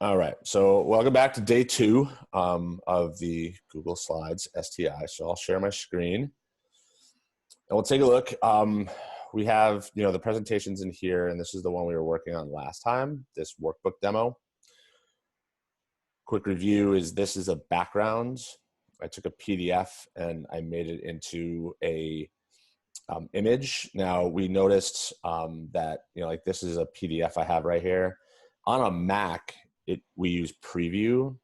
All right, so welcome back to day two of the Google Slides STI. So I'll share my screen and we'll take a look. We have, the presentations in here, and this is the one we were working on last time, this workbook demo. Quick review is this is a background. I took a PDF and I made it into a image. Now we noticed that, like this is a PDF I have right here. On a Mac, we use Preview.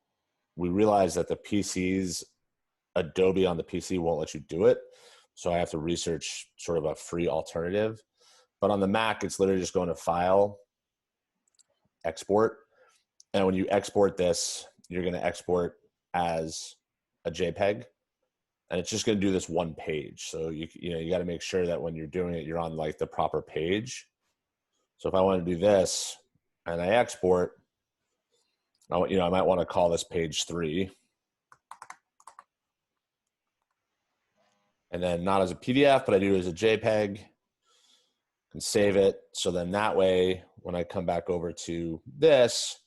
We realized that the PC's Adobe on the PC won't let you do it. So I have to research sort of a free alternative. But on the Mac, it's literally just going to File, Export. And when you export this, you're going to export as a JPEG. And it's just going to do this one page. So you got to make sure that when you're doing it, you're on like the proper page. So if I want to do this and I export, I might want to call this page 3. And then not as a PDF, but I do it as a JPEG and save it. So then that way, when I come back over to this,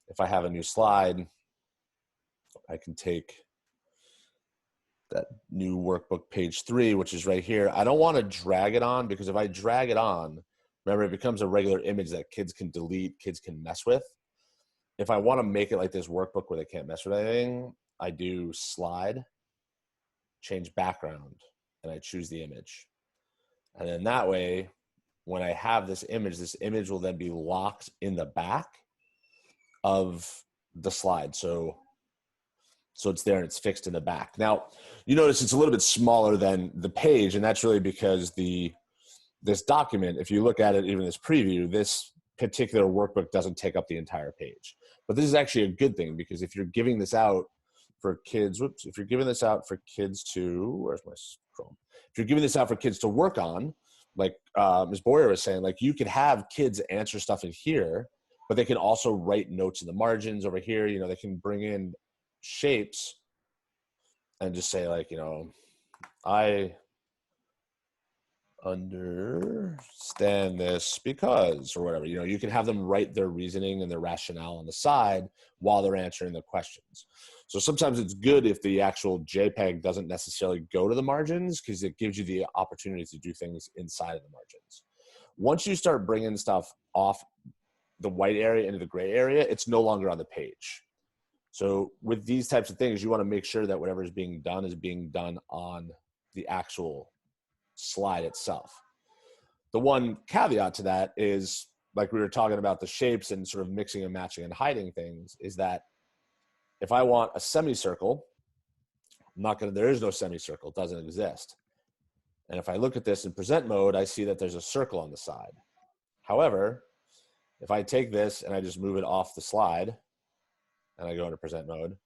if I have a new slide, I can take that new workbook page 3, which is right here. I don't want to drag it on because if I drag it on, remember, it becomes a regular image that kids can delete, kids can mess with. If I want to make it like this workbook where they can't mess with anything, I do slide, change background, and I choose the image. And then that way, when I have this image will then be locked in the back of the slide. So it's there and it's fixed in the back. Now, you notice it's a little bit smaller than the page, and that's really because this document, if you look at it, even this preview, this particular workbook doesn't take up the entire page. But this is actually a good thing because if you're giving this out for kids, if you're giving this out for kids to, where's my Chrome? If you're giving this out for kids to work on, like Ms. Boyer was saying, like you could have kids answer stuff in here, but they can also write notes in the margins over here. They can bring in shapes and just say like, I understand this because, or whatever, you can have them write their reasoning and their rationale on the side while they're answering the questions. So sometimes it's good if the actual JPEG doesn't necessarily go to the margins because it gives you the opportunity to do things inside of the margins. Once you start bringing stuff off the white area into the gray area, it's no longer on the page. So with these types of things, you want to make sure that whatever is being done on the actual slide itself. The one caveat to that is, like we were talking about the shapes and sort of mixing and matching and hiding things, is that if I want a semicircle, there is no semicircle, it doesn't exist. And if I look at this in present mode, I see that there's a circle on the side. However, if I take this and I just move it off the slide and I go into present mode,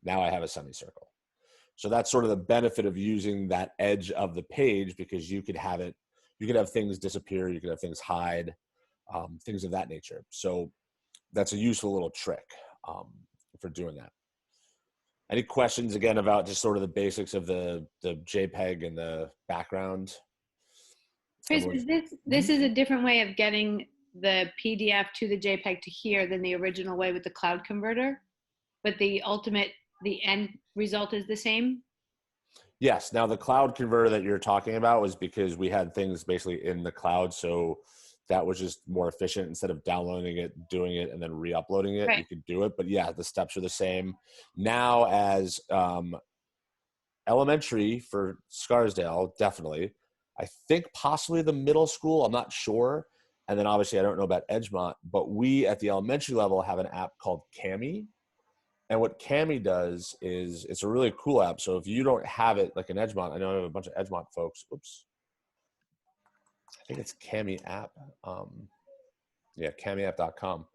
now I have a semicircle. So that's sort of the benefit of using that edge of the page, because you could have things disappear, you could have things hide, things of that nature. So that's a useful little trick for doing that. Any questions again about just sort of the basics of the JPEG and the background? Chris, this is a different way of getting the PDF to the JPEG to here than the original way with the cloud converter, but the end result is the same? Yes. Now the cloud converter that you're talking about was because we had things basically in the cloud. So that was just more efficient. Instead of downloading it, doing it, and then re-uploading it, right, you could do it. But yeah, the steps are the same. Now as elementary for Scarsdale, definitely. I think possibly the middle school, I'm not sure. And then obviously I don't know about Edgemont, but we at the elementary level have an app called Cami. And what Cami does is it's a really cool app. So if you don't have it like an Edgemont, I know I have a bunch of Edgemont folks. Oops. I think it's Cami app. Yeah, camiapp.com.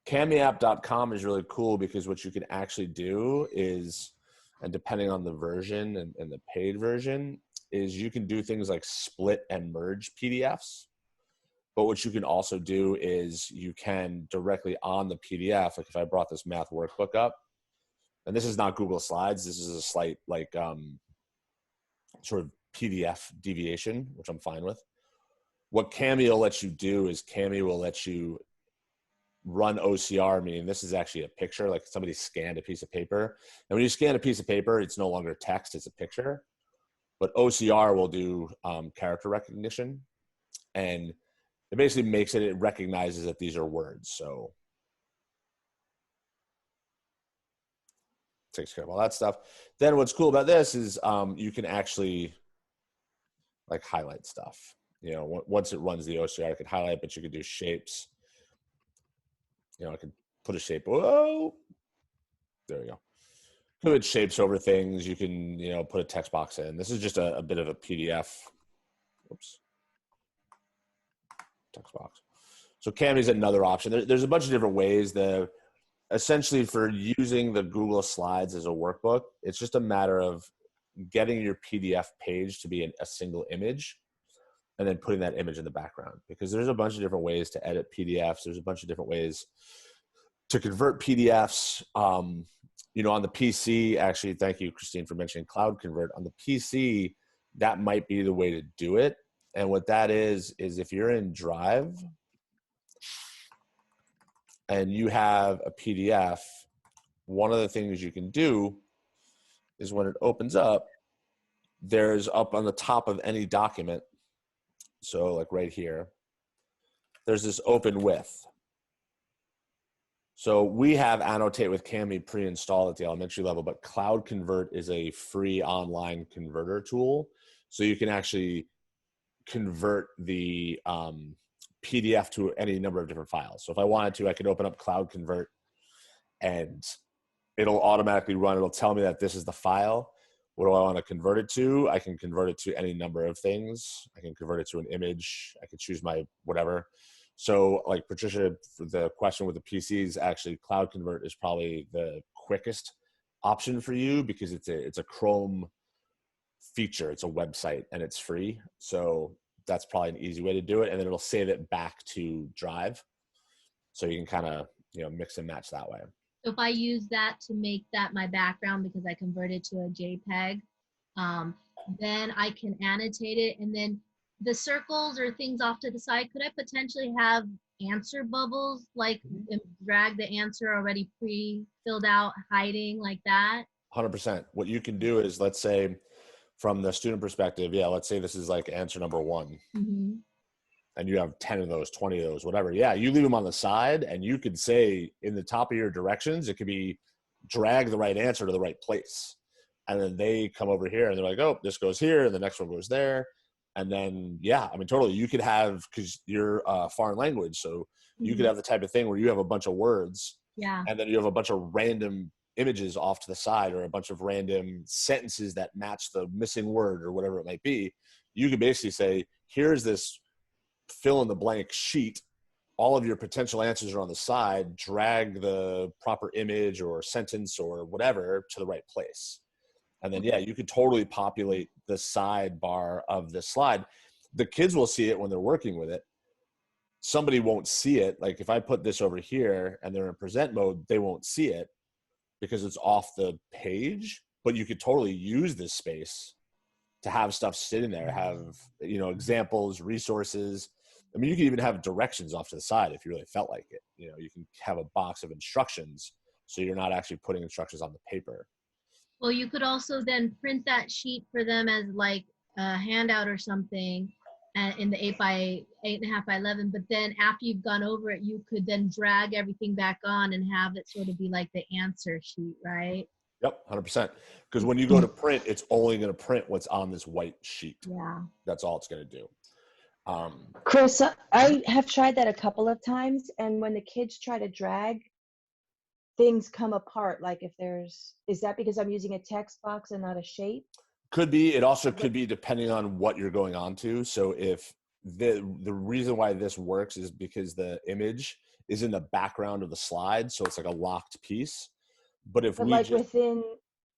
Camiapp.com is really cool because what you can actually do is, and depending on the version and the paid version, is you can do things like split and merge PDFs. But what you can also do is you can directly on the PDF, like if I brought this math workbook up, and this is not Google Slides, this is a slight like sort of PDF deviation, which I'm fine with. What Cami will let you do is Cami will let you run OCR, meaning this is actually a picture, like somebody scanned a piece of paper. And when you scan a piece of paper, it's no longer text, it's a picture. But OCR will do character recognition. And it basically makes it recognizes that these are words. So takes care of all that stuff. Then what's cool about this is you can actually like highlight stuff. You know, once it runs the OCR, I could highlight, but you could do shapes. You know, I could put a shape. Whoa, there we go. Put shapes over things. You can, you know, put a text box in. This is just a bit of a PDF. Oops. Text box. So Cami is another option. There's a bunch of different ways. Essentially for using the Google Slides as a workbook, it's just a matter of getting your PDF page to be a single image and then putting that image in the background, because there's a bunch of different ways to edit PDFs. There's a bunch of different ways to convert PDFs. You know, on the PC, actually, thank you, Christine, for mentioning Cloud Convert. On the PC, that might be the way to do it. And what that is if you're in Drive and you have a PDF, one of the things you can do is when it opens up, there's up on the top of any document, so like right here, there's this open with. So we have Annotate with Cami pre-installed at the elementary level, but Cloud Convert is a free online converter tool. So you can actually convert the PDF to any number of different files. So if I wanted to, I could open up Cloud Convert and it'll automatically run. It'll tell me that this is the file. What do I want to convert it to? I can convert it to any number of things. I can convert it to an image. I can choose my whatever. So like Patricia, for the question with the PCs, actually Cloud Convert is probably the quickest option for you because it's a Chrome feature. It's a website and it's free. So that's probably an easy way to do it. And then it'll save it back to Drive. So you can kind of, you know, mix and match that way. So if I use that to make that my background because I converted to a JPEG, then I can annotate it. And then the circles or things off to the side, could I potentially have answer bubbles, like drag the answer already pre-filled out, hiding like that? 100%. What you can do is, let's say from the student perspective, yeah, let's say this is like answer number 1. Mm-hmm. And you have 10 of those, 20 of those, whatever. Yeah, you leave them on the side and you could say in the top of your directions, it could be drag the right answer to the right place. And then they come over here and they're like, oh, this goes here and the next one goes there. And then, yeah, I mean, totally. You could have, because you're a foreign language, so you could have the type of thing where you have a bunch of words, yeah, and then you have a bunch of random images off to the side or a bunch of random sentences that match the missing word or whatever it might be. You could basically say, here's this fill in the blank sheet. All of your potential answers are on the side. Drag the proper image or sentence or whatever to the right place. And then, yeah, you could totally populate the sidebar of the slide. The kids will see it when they're working with it. Somebody won't see it. Like if I put this over here and they're in present mode, they won't see it because it's off the page. But you could totally use this space to have stuff sitting there, have, you know, examples, resources. I mean, you can even have directions off to the side if you really felt like it. You know, you can have a box of instructions so you're not actually putting instructions on the paper. Well, you could also then print that sheet for them as like a handout or something in the 8.5 by 11. But then after you've gone over it, you could then drag everything back on and have it sort of be like the answer sheet, right? Yep, 100%. Because when you go to print, it's only going to print what's on this white sheet. Yeah. That's all it's going to do. Chris, I have tried that a couple of times, and when the kids try to drag, things come apart. Like if is that because I'm using a text box and not a shape? Could be. It also could be depending on what you're going on to. So if the reason why this works is because the image is in the background of the slide, so it's like a locked piece. But if like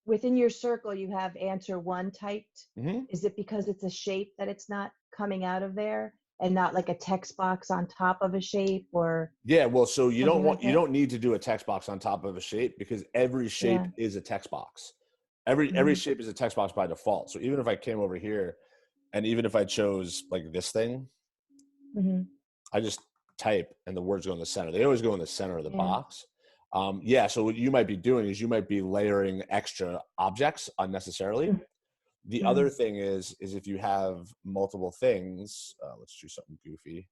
within your circle, you have answer 1 typed. Mm-hmm. Is it because it's a shape that it's not coming out of there and not like a text box on top of a shape? Or yeah, well, so you don't need to do a text box on top of a shape because every shape is a text box. Every shape is a text box by default. So even if I came over here and even if I chose like this thing, I just type and the words go in the center. They always go in the center of the Yeah. box. So what you might be doing is you might be layering extra objects unnecessarily. The other thing is if you have multiple things, let's do something goofy.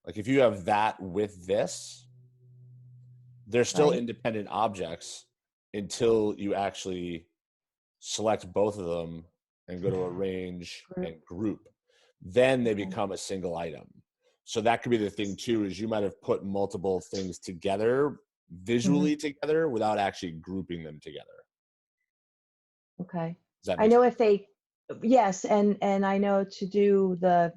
Like if you have that with this, they're still independent objects until you actually select both of them and go to arrange and group. Then they become a single item. So that could be the thing too, is you might have put multiple things together, visually together, without actually grouping them together. Okay. Does that I make know sense? if they, yes, and I know to do the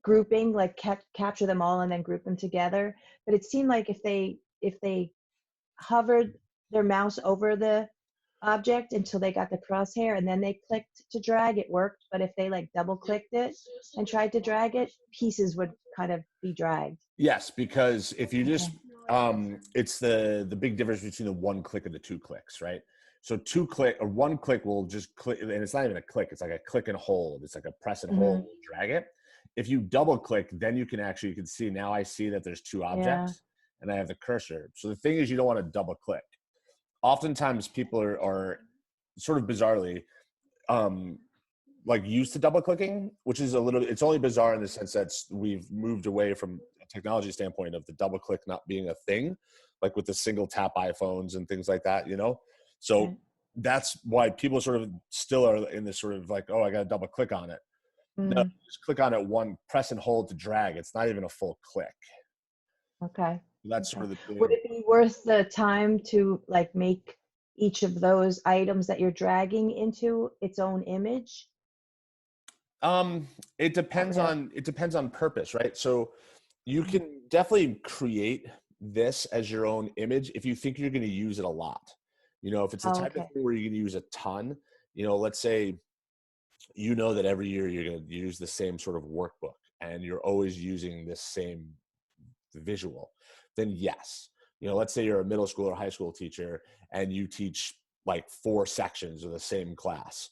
grouping, like capture them all and then group them together. But it seemed like if they hovered their mouse over the object until they got the crosshair and then they clicked to drag, it worked. But if they like double clicked it and tried to drag it, pieces would kind of be dragged. Yes, because if you just, it's the big difference between the one click and the two clicks, right? So one click will just click, and it's not even a click. It's like a click and hold. It's like a press and hold, drag it. If you double click, then you can see now I see that there's two objects and I have the cursor. So the thing is, you don't want to double click. Oftentimes people are sort of bizarrely, like used to double clicking, which is it's only bizarre in the sense that we've moved away from a technology standpoint of the double click not being a thing, like with the single tap iPhones and things like that, So that's why people sort of still are in this sort of like, oh, I got to double click on it. No, just click on it, one, press and hold to drag. It's not even a full click. Okay. That's sort of the thing. Would it be worth the time to like make each of those items that you're dragging into its own image? It depends on purpose, right? So you can definitely create this as your own image if you think you're going to use it a lot. If it's the type of thing where you're going to use a ton, let's say that every year you're going to use the same sort of workbook and you're always using this same visual, then yes. Let's say you're a middle school or high school teacher and you teach like 4 sections of the same class.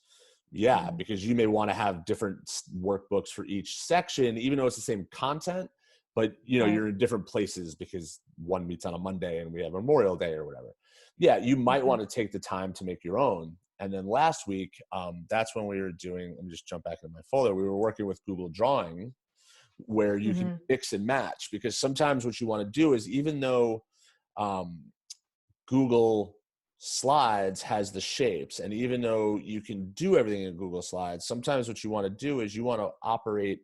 Yeah, because you may want to have different workbooks for each section, even though it's the same content, but you're in different places because one meets on a Monday and we have Memorial Day or whatever. Yeah, you might want to take the time to make your own. And then last week, that's when we were doing, let me just jump back into my folder. We were working with Google Drawing where you can mix and match, because sometimes what you want to do is, even though Google Slides has the shapes, and even though you can do everything in Google Slides, sometimes what you want to do is you want to operate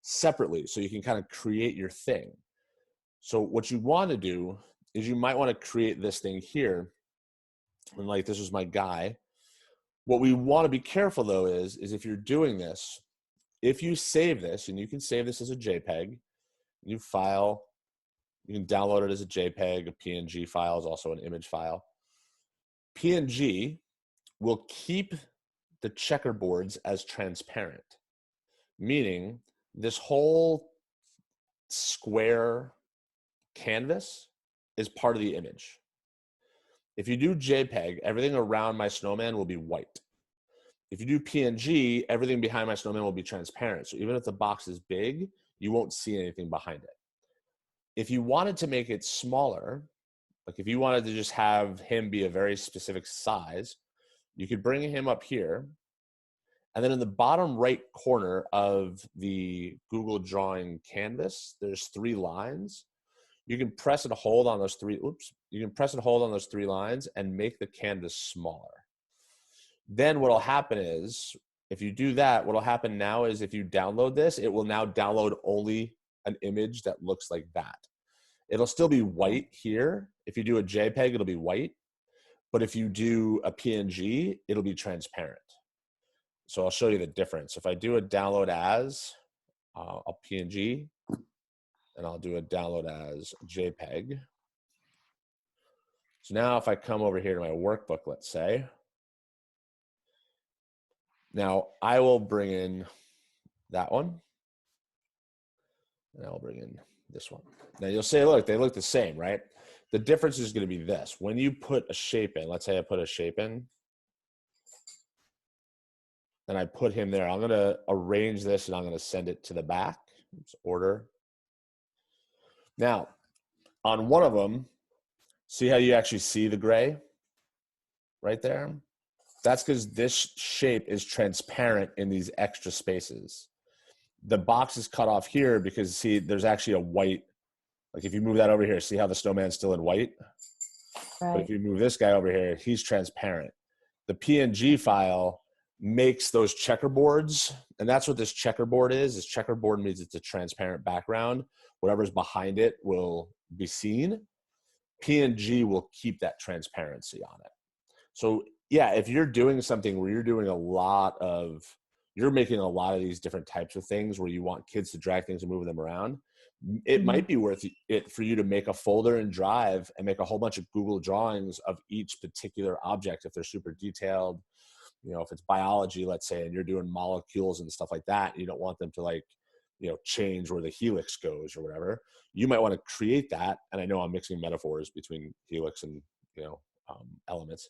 separately so you can kind of create your thing. So what you want to do is you might want to create this thing here, and like this was my guy. What we want to be careful though is if you're doing this, if you save this, and you can save this as a JPEG, you file, you can download it as a JPEG, a PNG file is also an image file. PNG will keep the checkerboards as transparent, meaning this whole square canvas is part of the image. If you do JPEG, everything around my snowman will be white. If you do PNG, everything behind my snowman will be transparent. So even if the box is big, you won't see anything behind it. If you wanted to make it smaller, like if you wanted to just have him be a very specific size, you could bring him up here. And then in the bottom right corner of the Google Drawing canvas, there's 3 lines. You can press and hold on those 3, you can press and hold on those 3 lines and make the canvas smaller. Then what'll happen is, if you do that, what'll happen now is if you download this, it will now download only an image that looks like that. It'll still be white here. If you do a JPEG, it'll be white. But if you do a PNG, it'll be transparent. So I'll show you the difference. If I do a download as a PNG, and I'll do a download as JPEG. So now if I come over here to my workbook, let's say, now I will bring in that one, and I'll bring in this one. Now you'll say, look, they look the same, right? The difference is going to be this. When you put a shape in, let's say I put a shape in, and I put him there, I'm going to arrange this and I'm going to send it to the back. Oops, order. Now, on one of them, see how you actually see the gray right there? That's because this shape is transparent in these extra spaces. The box is cut off here because, see, there's actually a white, like if you move that over here, see how the snowman's still in white? Right. But if you move this guy over here, he's transparent. The PNG file makes those checkerboards, and that's what this checkerboard is. This checkerboard means it's a transparent background. Whatever's behind it will be seen. PNG will keep that transparency on it. So yeah, if you're doing something where you're making a lot of these different types of things where you want kids to drag things and move them around, it might be worth it for you to make a folder in Drive and make a whole bunch of Google drawings of each particular object if they're super detailed. You know, if it's biology, let's say, and you're doing molecules and stuff like that, you don't want them to, like, you know, change where the helix goes or whatever. You might want to create that. And I know I'm mixing metaphors between helix and, you know, elements,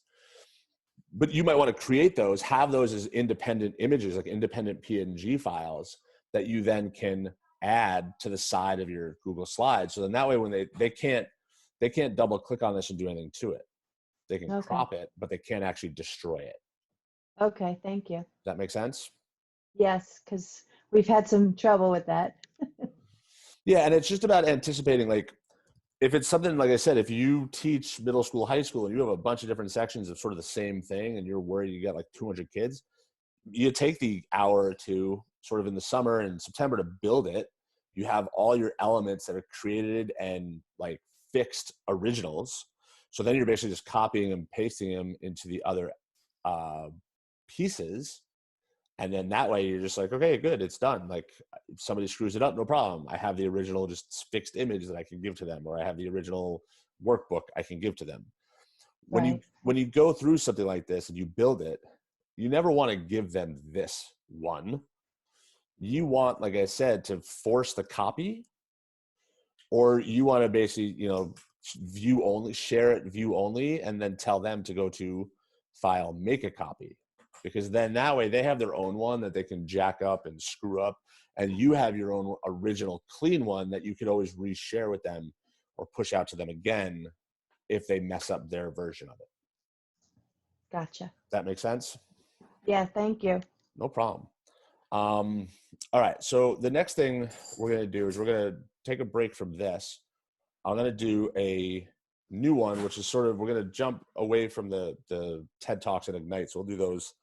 but you might want to create those, have those as independent images, like independent PNG files that you then can add to the side of your Google Slides. So then that way, when they can't double click on this and do anything to it. They can crop it, but they can't actually destroy it. Okay, thank you. Does that make sense? Yes, because we've had some trouble with that. Yeah, and it's just about anticipating, like, if it's something, like I said, if you teach middle school, high school, and you have a bunch of different sections of sort of the same thing, and you're worried you get like 200 kids, you take the hour or two sort of in the summer and September to build it. You have all your elements that are created and like fixed originals. So then you're basically just copying and pasting them into the other pieces. And then that way you're just like, okay, good, it's done. Like, if somebody screws it up, no problem. I have the original just fixed image that I can give to them, or I have the original workbook I can give to them. When you go through something like this and you build it, you never want to give them this one. You want, like I said, to force the copy, or you want to basically, you know, view only, share it, view only, and then tell them to go to file, make a copy. Because then that way they have their own one that they can jack up and screw up, and you have your own original clean one that you could always reshare with them or push out to them again if they mess up their version of it. Gotcha. That makes sense? Yeah, thank you. No problem. All right, so the next thing we're going to do is we're going to take a break from this. I'm going to do a new one, which is sort of, we're going to jump away from the TED Talks and Ignite. So we'll do those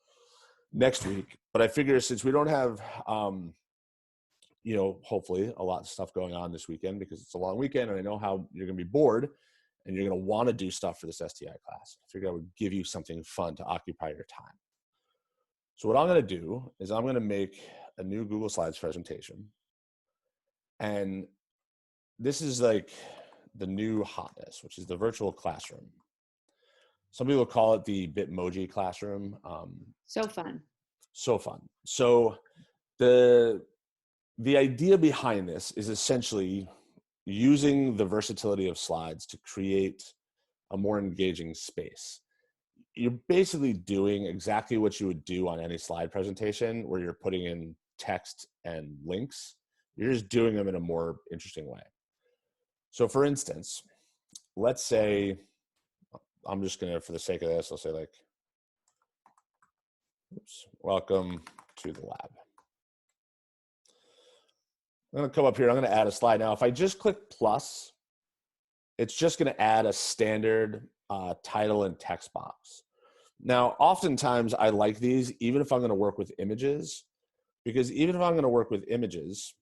next week. But I figure since we don't have, you know, hopefully a lot of stuff going on this weekend because it's a long weekend, and I know how you're going to be bored and you're going to want to do stuff for this STI class. I figured I would give you something fun to occupy your time. So what I'm going to do is I'm going to make a new Google Slides presentation. And this is like the new hotness, which is the virtual classroom. Some people call it the Bitmoji classroom. So fun. So fun. So the idea behind this is essentially using the versatility of slides to create a more engaging space. You're basically doing exactly what you would do on any slide presentation where you're putting in text and links. You're just doing them in a more interesting way. So for instance, let's say, I'm just going to, for the sake of this, I'll say like, oops, welcome to the lab. I'm going to come up here. I'm going to add a slide. Now, if I just click plus, it's just going to add a standard title and text box. Now, oftentimes I like these, even if I'm going to work with images, because even if I'm going to work with images,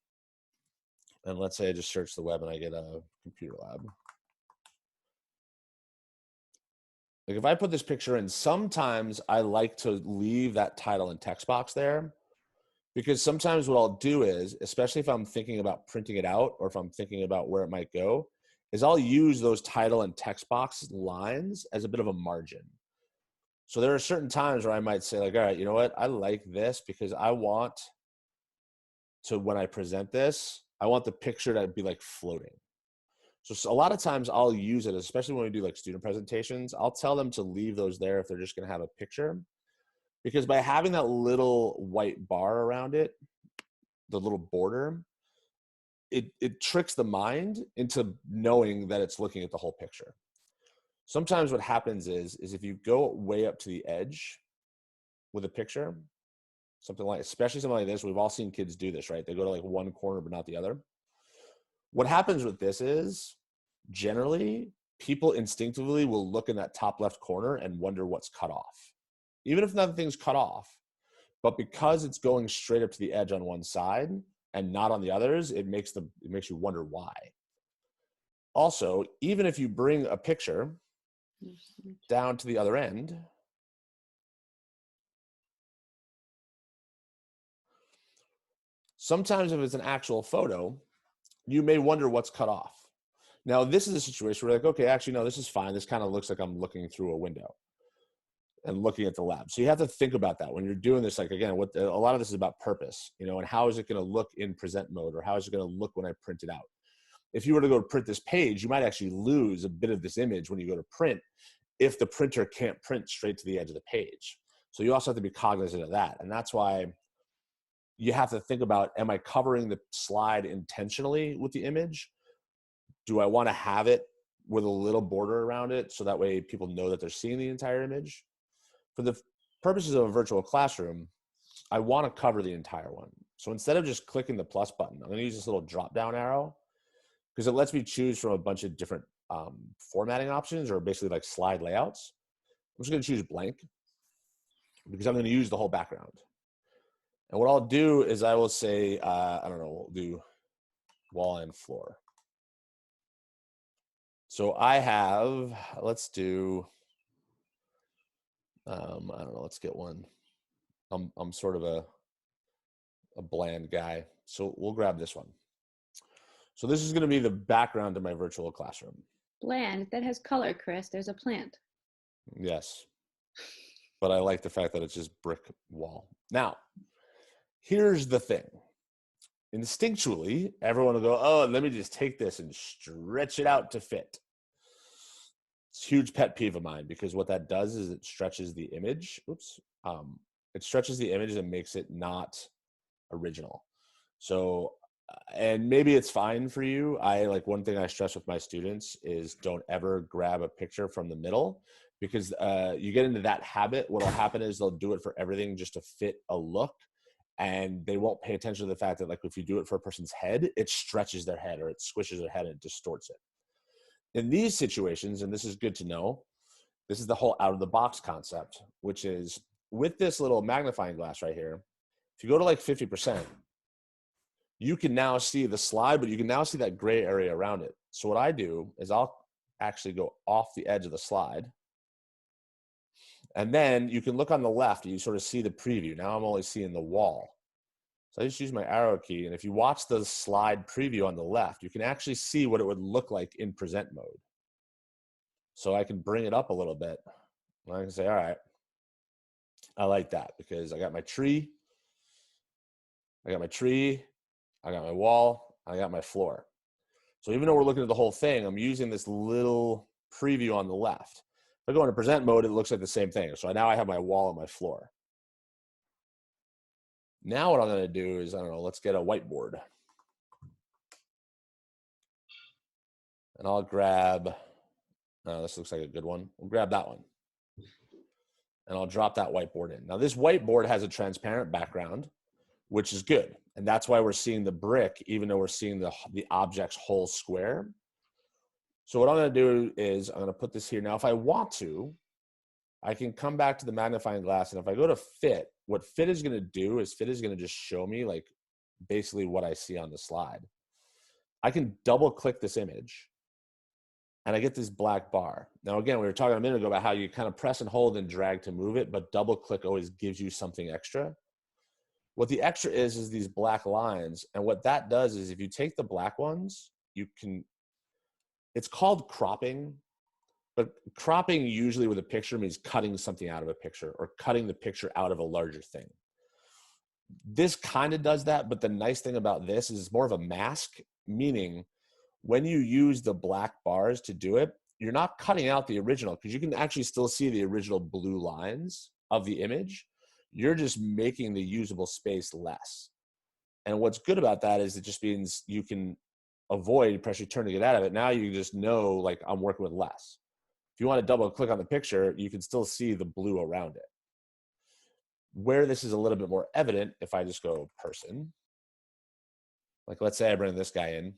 and let's say I just search the web and I get a computer lab. Like if I put this picture in, sometimes I like to leave that title and text box there, because sometimes what I'll do is, especially if I'm thinking about printing it out or if I'm thinking about where it might go, is I'll use those title and text box lines as a bit of a margin. So there are certain times where I might say like, all right, you know what? I like this because I want to, when I present this, I want the picture to be like floating. So a lot of times I'll use it, especially when we do like student presentations, I'll tell them to leave those there if they're just going to have a picture. Because by having that little white bar around it, the little border, it tricks the mind into knowing that it's looking at the whole picture. Sometimes what happens is if you go way up to the edge with a picture, especially something like this, we've all seen kids do this, right? They go to like one corner but not the other. What happens with this is generally people instinctively will look in that top left corner and wonder what's cut off, even if nothing's cut off. But because it's going straight up to the edge on one side and not on the others, it makes you wonder why. Also, even if you bring a picture down to the other end, sometimes if it's an actual photo, you may wonder what's cut off. Now, this is a situation where you're like, okay, actually, no, this is fine. This kind of looks like I'm looking through a window and looking at the lab. So you have to think about that when you're doing this. Like, again, a lot of this is about purpose, and how is it going to look in present mode, or how is it going to look when I print it out? If you were to go to print this page, you might actually lose a bit of this image when you go to print if the printer can't print straight to the edge of the page. So you also have to be cognizant of that. And that's why you have to think about, am I covering the slide intentionally with the image? Do I want to have it with a little border around it so that way people know that they're seeing the entire image? For the purposes of a virtual classroom, I want to cover the entire one. So instead of just clicking the plus button, I'm going to use this little drop down arrow because it lets me choose from a bunch of different formatting options, or basically like slide layouts. I'm just going to choose blank because I'm going to use the whole background. And what I'll do is I will say, I don't know, we'll do wall and floor. So I have, let's do, I don't know, let's get one. I'm sort of a bland guy. So we'll grab this one. So this is going to be the background of my virtual classroom. Bland, that has color, Chris. There's a plant. Yes. But I like the fact that it's just brick wall. Now, here's the thing. Instinctually, everyone will go, oh, let me just take this and stretch it out to fit. It's a huge pet peeve of mine because what that does is it stretches the image. Oops. It stretches the image and makes it not original. So, and maybe it's fine for you. One thing I stress with my students is don't ever grab a picture from the middle because you get into that habit. What'll happen is they'll do it for everything just to fit a look. And they won't pay attention to the fact that, like, if you do it for a person's head, it stretches their head or it squishes their head and it distorts it. In these situations, and this is good to know, this is the whole out of the box concept, which is with this little magnifying glass right here, if you go to like 50%, you can now see the slide, but you can now see that gray area around it. So what I do is I'll actually go off the edge of the slide. And then you can look on the left and you sort of see the preview. Now I'm only seeing the wall. So I just use my arrow key. And if you watch the slide preview on the left, you can actually see what it would look like in present mode. So I can bring it up a little bit. And I can say, all right, I like that because I got my tree. I got my wall, I got my floor. So even though we're looking at the whole thing, I'm using this little preview on the left. If I go into present mode, it looks like the same thing. So now I have my wall and my floor. Now what I'm going to do is, I don't know, let's get a whiteboard. And I'll grab, this looks like a good one. We'll grab that one. And I'll drop that whiteboard in. Now this whiteboard has a transparent background, which is good. And that's why we're seeing the brick, even though we're seeing the object's whole square. So what I'm going to do is I'm going to put this here. Now, if I want to, I can come back to the magnifying glass. And if I go to fit, what fit is going to do is fit is going to just show me like basically what I see on the slide. I can double click this image and I get this black bar. Now, again, we were talking a minute ago about how you kind of press and hold and drag to move it, but double click always gives you something extra. What the extra is these black lines. And what that does is if you take the black ones, it's called cropping, but cropping usually with a picture means cutting something out of a picture or cutting the picture out of a larger thing. This kind of does that, but the nice thing about this is it's more of a mask, meaning when you use the black bars to do it, you're not cutting out the original because you can actually still see the original blue lines of the image. You're just making the usable space less. And what's good about that is it just means you can avoid press return to get out of it. Now you just know, like, I'm working with less. If you want to double click on the picture, you can still see the blue around it. Where this is a little bit more evident, if I just go person, like let's say I bring this guy in.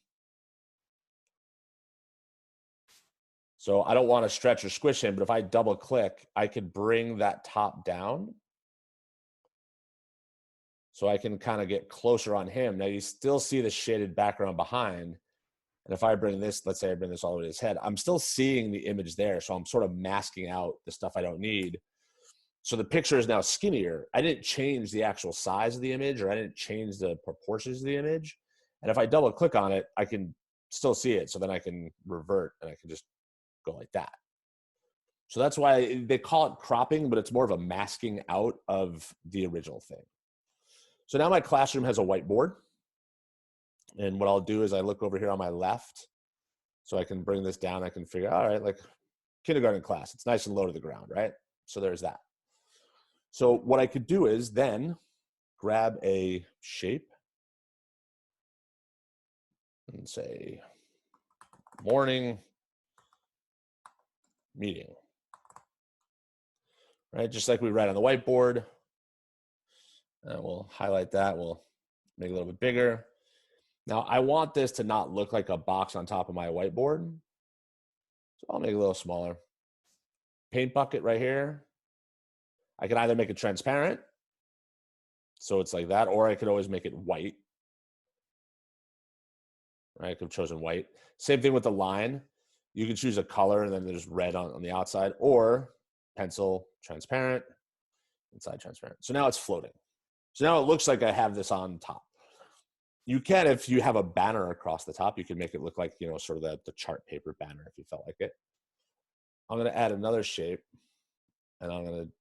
So I don't want to stretch or squish him, but if I double click, I could bring that top down. So I can kind of get closer on him. Now you still see the shaded background behind. And if I bring this, let's say I bring this all the way to his head, I'm still seeing the image there. So I'm sort of masking out the stuff I don't need. So the picture is now skinnier. I didn't change the actual size of the image, or I didn't change the proportions of the image. And if I double click on it, I can still see it. So then I can revert and I can just go like that. So that's why they call it cropping, but it's more of a masking out of the original thing. So now my classroom has a whiteboard. And what I'll do is I look over here on my left, so I can bring this down. I can figure, all right, like kindergarten class, it's nice and low to the ground, right? So there's that. So what I could do is then grab a shape and say morning meeting, right? Just like we write on the whiteboard. And we'll highlight that. We'll make it a little bit bigger. Now I want this to not look like a box on top of my whiteboard. So I'll make it a little smaller. Paint bucket right here. I can either make it transparent, so it's like that, or I could always make it white. Right, I could have chosen white. Same thing with the line. You can choose a color and then there's red on the outside, or pencil, transparent, inside transparent. So now it's floating. So now it looks like I have this on top. You can, if you have a banner across the top, you can make it look like, you know, sort of the chart paper banner if you felt like it. I'm going to add another shape, and I'm going to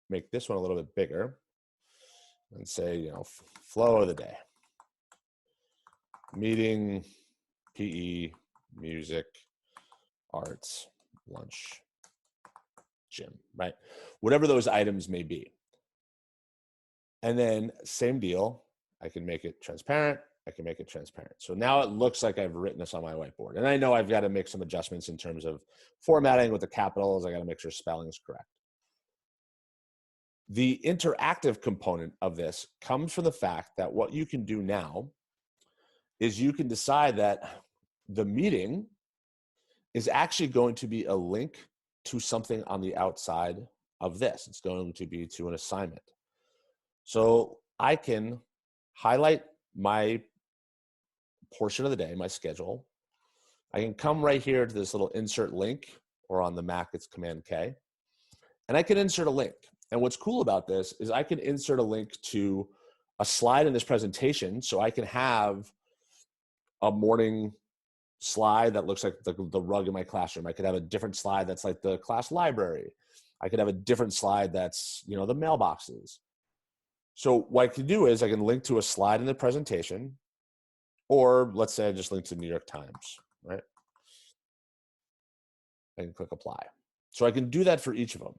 make this one a little bit bigger and say, you know, flow of the day. Meeting, PE, music, arts, lunch, gym, right? Whatever those items may be. And then same deal, I can make it transparent. I can make it transparent. So now it looks like I've written this on my whiteboard. And I know I've got to make some adjustments in terms of formatting with the capitals. I got to make sure spelling is correct. The interactive component of this comes from the fact that what you can do now is you can decide that the meeting is actually going to be a link to something on the outside of this. It's going to be to an assignment. So I can highlight my portion of the day, my schedule. I can come right here to this little insert link, or on the Mac, it's Command K, and I can insert a link. And what's cool about this is I can insert a link to a slide in this presentation. So I can have a morning slide that looks like the rug in my classroom. I could have a different slide that's like the class library. I could have a different slide that's, you know, the mailboxes. So what I can do is I can link to a slide in the presentation, or let's say I just link to New York Times, right? I can click apply. So I can do that for each of them.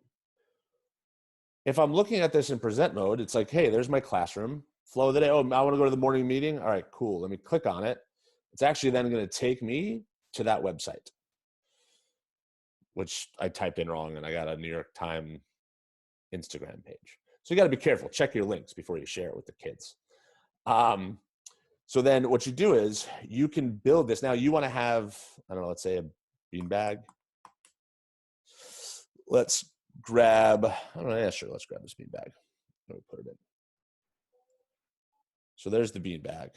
If I'm looking at this in present mode, it's like, hey, there's my classroom, flow of the day. Oh, I want to go to the morning meeting. All right, cool. Let me click on it. It's actually then going to take me to that website, which I typed in wrong, and I got a New York Times Instagram page. So you got to be careful. Check your links before you share it with the kids. So then what you do is you can build this. Now you want to have, I don't know, let's say a beanbag. Let's grab, I don't know, yeah, sure, let's grab this beanbag. Let me put it in. So there's the beanbag.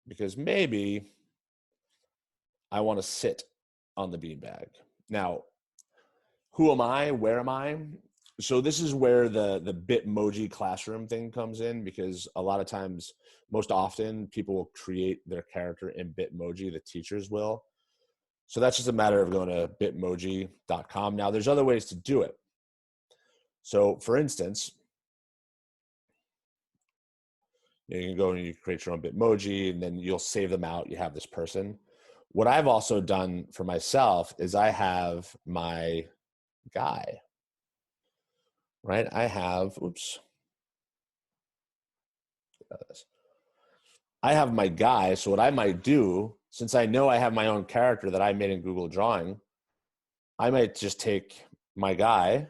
Because maybe I want to sit on the beanbag. Now, who am I? Where am I? So this is where the Bitmoji classroom thing comes in, because a lot of times, most often, people will create their character in Bitmoji, the teachers will. So that's just a matter of going to bitmoji.com. Now, there's other ways to do it. So for instance, you can go and you create your own Bitmoji, and then you'll save them out. You have this person. What I've also done for myself is I have my guy, right? I have, oops. I have my guy. So what I might do, since I know I have my own character that I made in Google Drawing, I might just take my guy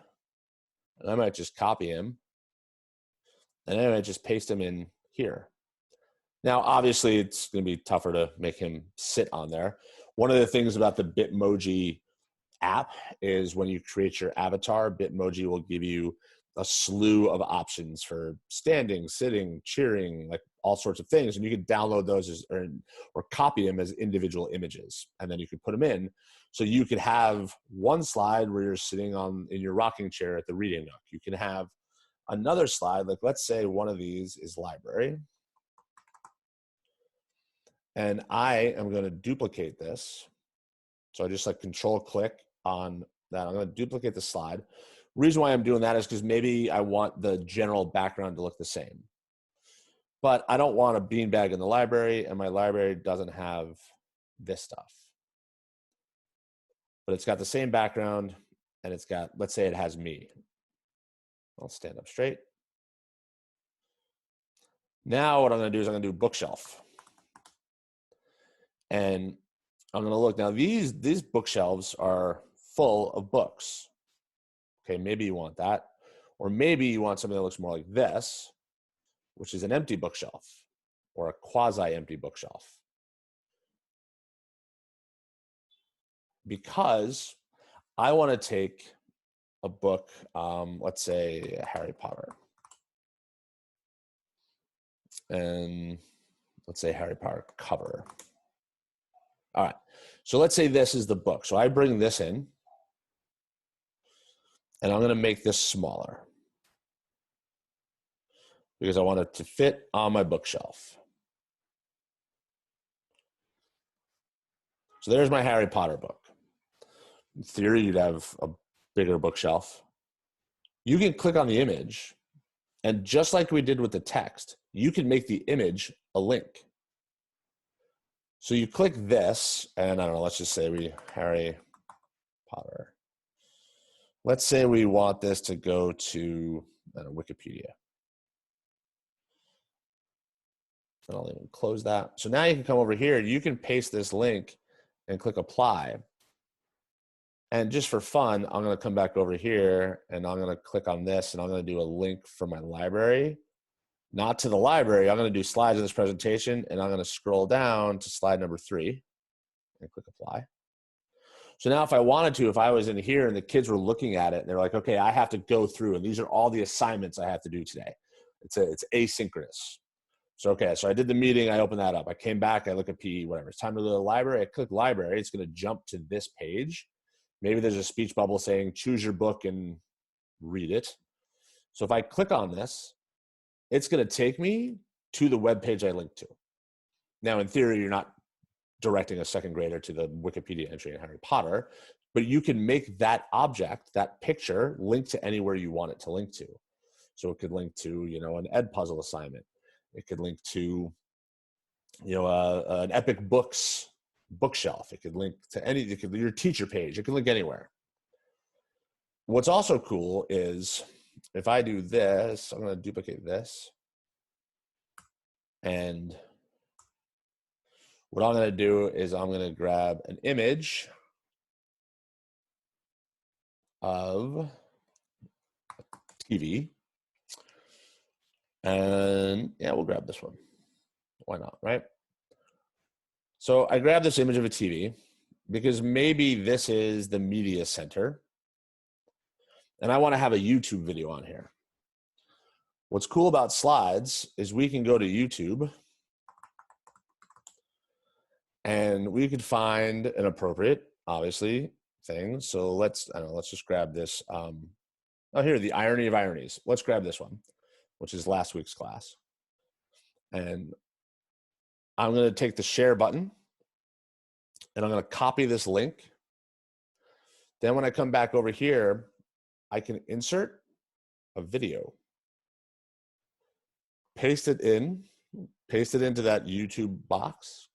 and I might just copy him and I might just paste him in here. Now, obviously, it's going to be tougher to make him sit on there. One of the things about the Bitmoji app is when you create your avatar, Bitmoji will give you a slew of options for standing, sitting, cheering, like all sorts of things. And you can download those as, or copy them as individual images. And then you can put them in. So you could have one slide where you're sitting in your rocking chair at the reading nook. You can have another slide, like let's say one of these is library. And I am going to duplicate this. So I just like control click on that. I'm going to duplicate the slide. Reason why I'm doing that is because maybe I want the general background to look the same. But I don't want a beanbag in the library, and my library doesn't have this stuff. But it's got the same background, and it's got, let's say it has me. I'll stand up straight. Now what I'm going to do is I'm going to do bookshelf. And I'm going to look. Now these bookshelves are full of books. Okay, maybe you want that. Or maybe you want something that looks more like this, which is an empty bookshelf or a quasi-empty bookshelf. Because I want to take a book, let's say Harry Potter. And let's say Harry Potter cover. All right, so let's say this is the book. So I bring this in. And I'm going to make this smaller because I want it to fit on my bookshelf. So there's my Harry Potter book. In theory, you'd have a bigger bookshelf. You can click on the image, and just like we did with the text, you can make the image a link. So you click this, and I don't know, let's just say Harry Potter. Let's say we want this to go to Wikipedia. And I'll even close that. So now you can come over here. You can paste this link and click apply. And just for fun, I'm going to come back over here and I'm going to click on this and I'm going to do a link for my library. Not to the library. I'm going to do slides in this presentation and I'm going to scroll down to slide number 3 and click apply. So now if I wanted to, if I was in here and the kids were looking at it and they're like, okay, I have to go through and these are all the assignments I have to do today. It's asynchronous. So, okay, so I did the meeting, I opened that up. I came back, I look at PE, whatever. It's time to go to the library. I click library, it's gonna jump to this page. Maybe there's a speech bubble saying, choose your book and read it. So if I click on this, it's gonna take me to the web page I linked to. Now, in theory, you're not directing a second grader to the Wikipedia entry in Harry Potter, but you can make that object, that picture, link to anywhere you want it to link to. So it could link to, an Ed Puzzle assignment. It could link to, an Epic Books bookshelf. It could link to your teacher page. It could link anywhere. What's also cool is if I do this, I'm going to duplicate this. And what I'm going to do is I'm going to grab an image of TV. And yeah, we'll grab this one. Why not, right? So I grab this image of a TV because maybe this is the media center. And I want to have a YouTube video on here. What's cool about slides is we can go to YouTube and we could find an appropriate, obviously, thing. So let's just grab this. Here, the irony of ironies. Let's grab this one, which is last week's class. And I'm going to take the share button and I'm going to copy this link. Then when I come back over here, I can insert a video, paste it into that YouTube box.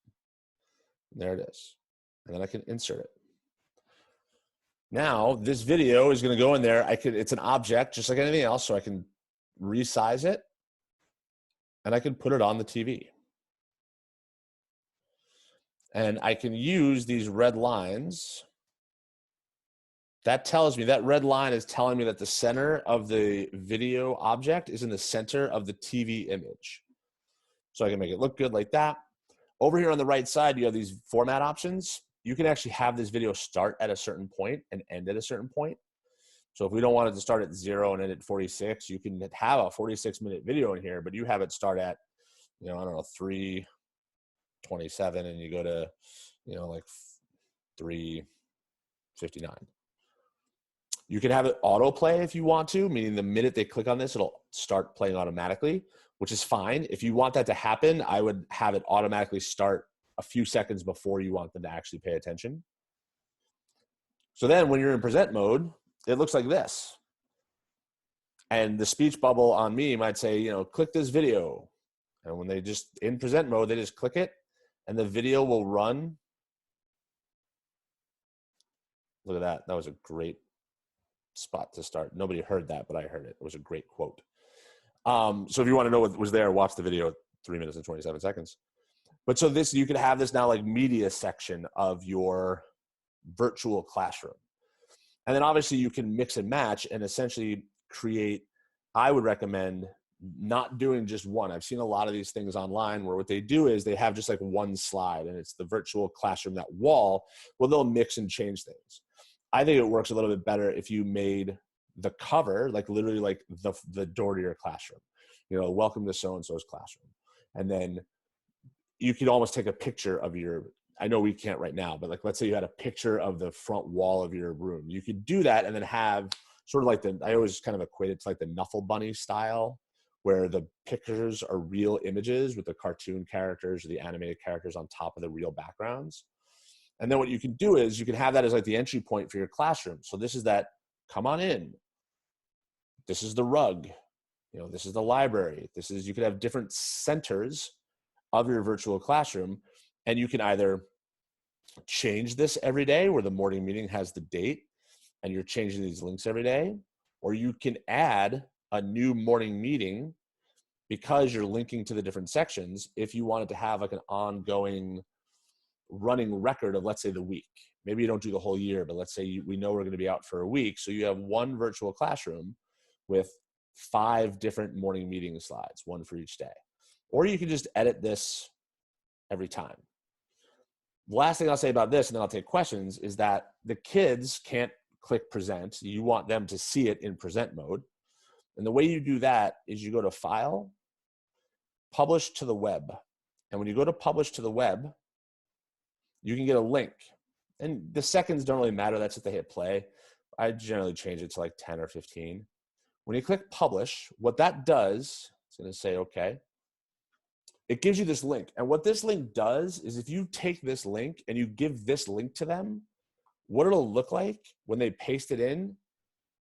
There it is. And then I can insert it. Now this video is going to go in there. It's an object just like anything else. So I can resize it and I can put it on the TV. And I can use these red lines. That tells me, that red line is telling me that the center of the video object is in the center of the TV image. So I can make it look good like that. Over here on the right side, you have these format options. You can actually have this video start at a certain point and end at a certain point. So if we don't want it to start at 0 and end at 46, you can have a 46-minute video in here, but you have it start at, I don't know, 3:27, and you go to, like 3:59. You can have it autoplay if you want to, meaning the minute they click on this, it'll start playing automatically, which is fine. If you want that to happen, I would have it automatically start a few seconds before you want them to actually pay attention. So then when you're in present mode, it looks like this. And the speech bubble on me might say, click this video. And when they just in present mode, they just click it and the video will run. Look at that. That was a great spot to start. Nobody heard that, but I heard it. It was a great quote. So if you want to know what was there, watch the video, 3 minutes and 27 seconds. But so this, you could have this now like media section of your virtual classroom. And then obviously you can mix and match and essentially create, I would recommend not doing just one. I've seen a lot of these things online where what they do is they have just like one slide and it's the virtual classroom, that wall, where they'll mix and change things. I think it works a little bit better if you made the cover, like literally like the door to your classroom, welcome to so-and-so's classroom. And then you could almost take a picture of I know we can't right now, but like, let's say you had a picture of the front wall of your room. You could do that and then have sort of like I always kind of equate it to like the Knuffle Bunny style, where the pictures are real images with the cartoon characters or the animated characters on top of the real backgrounds. And then what you can do is you can have that as like the entry point for your classroom. So this is that, come on in. This is the rug. This is the library. You could have different centers of your virtual classroom. And you can either change this every day where the morning meeting has the date and you're changing these links every day, or you can add a new morning meeting because you're linking to the different sections if you wanted to have like an ongoing running record of, let's say, the week. Maybe you don't do the whole year, but let's say we know we're going to be out for a week. So you have one virtual classroom with 5 different morning meeting slides, one for each day. Or you can just edit this every time. The last thing I'll say about this, and then I'll take questions, is that the kids can't click present. You want them to see it in present mode. And the way you do that is you go to File, Publish to the Web. And when you go to Publish to the Web, you can get a link. And the seconds don't really matter. That's if they hit play. I generally change it to like 10 or 15. When you click Publish, what that does, it's going to say, okay, it gives you this link. And what this link does is if you take this link and you give this link to them, what it'll look like when they paste it in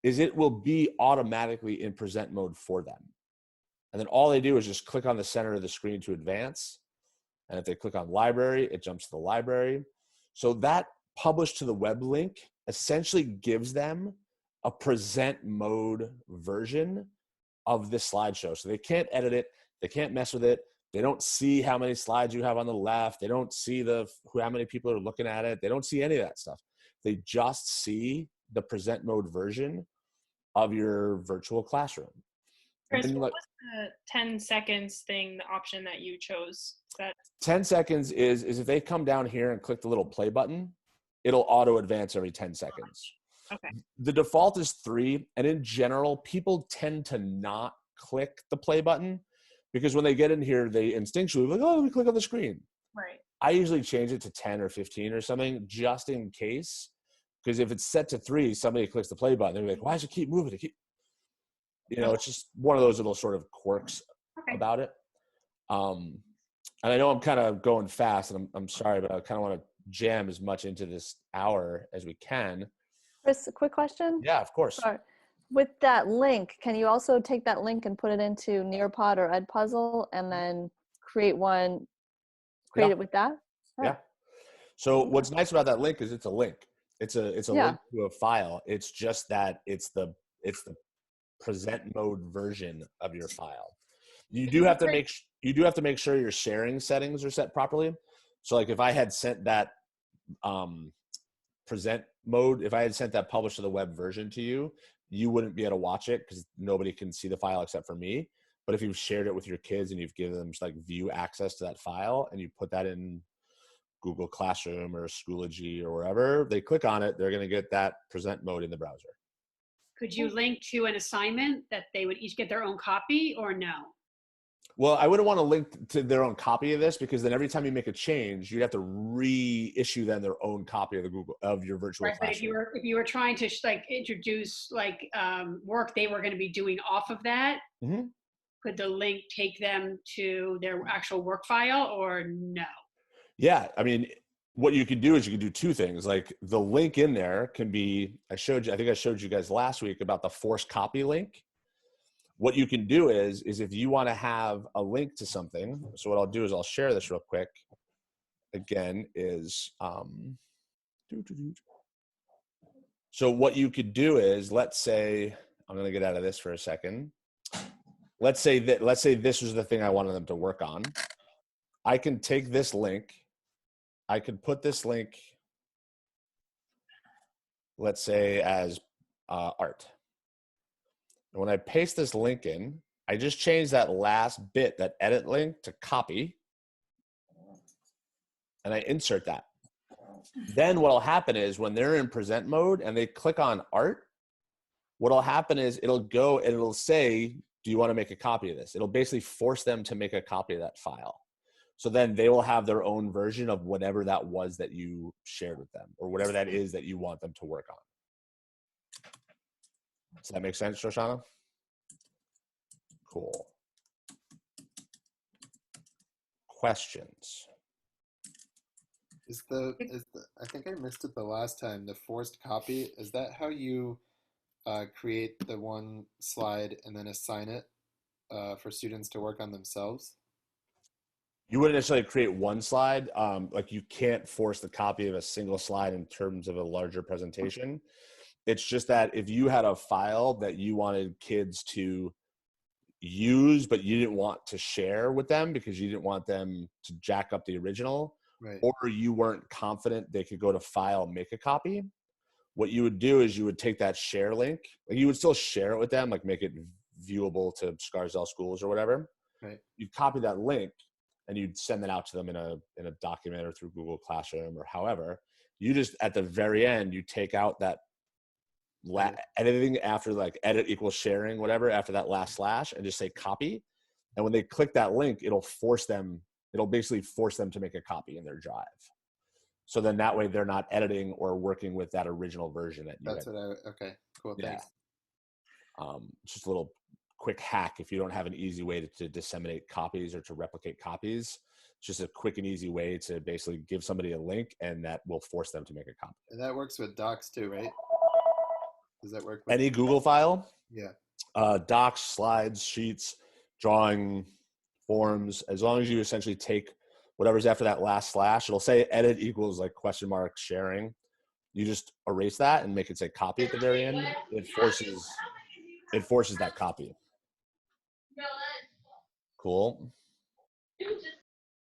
is it will be automatically in present mode for them. And then all they do is just click on the center of the screen to advance. And if they click on library, it jumps to the library. So that publish to the web link essentially gives them a present mode version of this slideshow. So they can't edit it. They can't mess with it. They don't see how many slides you have on the left. They don't see how many people are looking at it. They don't see any of that stuff. They just see the present mode version of your virtual classroom. Chris, what was the 10 seconds thing, the option that you chose? 10 seconds is if they come down here and click the little play button, it'll auto advance every 10 seconds. Okay. The default is 3. And in general, people tend to not click the play button because when they get in here, they instinctually like, oh, let me click on the screen. Right. I usually change it to 10 or 15 or something just in case. Because if it's set to 3, somebody clicks the play button. They're like, why does it keep moving? It's just one of those little sort of quirks about it. And I know I'm kind of going fast, and I'm sorry, but I kind of want to jam as much into this hour as we can. Chris, a quick question? Yeah, of course. Sorry. With that link, can you also take that link and put it into Nearpod or Edpuzzle and then create it with that? Yeah. So what's nice about that link is it's a link. It's a link to a file. It's just that it's the present mode version of your file. You do have to make sure your sharing settings are set properly. So like if I had sent that present mode, if I had sent that publish to the web version to you, you wouldn't be able to watch it because nobody can see the file except for me. But if you've shared it with your kids and you've given them like view access to that file and you put that in Google Classroom or Schoology or wherever, they click on it, they're going to get that present mode in the browser. Could you link to an assignment that they would each get their own copy, or no? Well, I wouldn't want to link to their own copy of this, because then every time you make a change, you'd have to reissue them their own copy of the of your virtual Right, but classroom. if you were trying to like introduce like work they were going to be doing off of that, could the link take them to their actual work file, or no? Yeah, I mean, what you could do is you could do two things. Like the link in there can be, I think I showed you guys last week about the forced copy link. What you can do is if you want to have a link to something, so what I'll do is I'll share this real quick. Again, is so what you could do is, let's say, I'm going to get out of this for a second. Let's say this was the thing I wanted them to work on. I can take this link. I could put this link, let's say, as art. And when I paste this link in, I just change that last bit, that edit link, to copy. And I insert that. Then what'll happen is when they're in present mode and they click on art, what'll happen is it'll go and it'll say, do you want to make a copy of this? It'll basically force them to make a copy of that file. So then they will have their own version of whatever that was that you shared with them, or whatever that is that you want them to work on. Does that make sense, Shoshana? Cool. Questions? I think I missed it the last time. The forced copy, is that how you create the one slide and then assign it for students to work on themselves? You wouldn't necessarily create one slide. Like you can't force the copy of a single slide in terms of a larger presentation. It's just that if you had a file that you wanted kids to use, but you didn't want to share with them because you didn't want them to jack up the original, right, or you weren't confident they could go to file, make a copy, what you would do is you would take that share link, like you would still share it with them, like make it viewable to Scarsdale schools or whatever. right. You'd copy that link and you'd send that out to them in a document or through Google Classroom or however. You just, at the very end, you take out that editing after, like edit equals sharing, whatever, after that last slash, and just say copy. And when they click that link, it'll basically force them to make a copy in their drive. So then that way they're not editing or working with that original version that you Okay, cool, thanks. Just a little quick hack if you don't have an easy way to disseminate copies or to replicate copies. It's just a quick and easy way to basically give somebody a link, and that will force them to make a copy. And that works with docs too, right? Does that work with any Google file? Yeah. Docs, slides, sheets, drawing, forms, as long as you essentially take whatever's after that last slash, it'll say edit equals like question mark sharing. You just erase that and make it say copy at the very end. It forces that copy. Cool.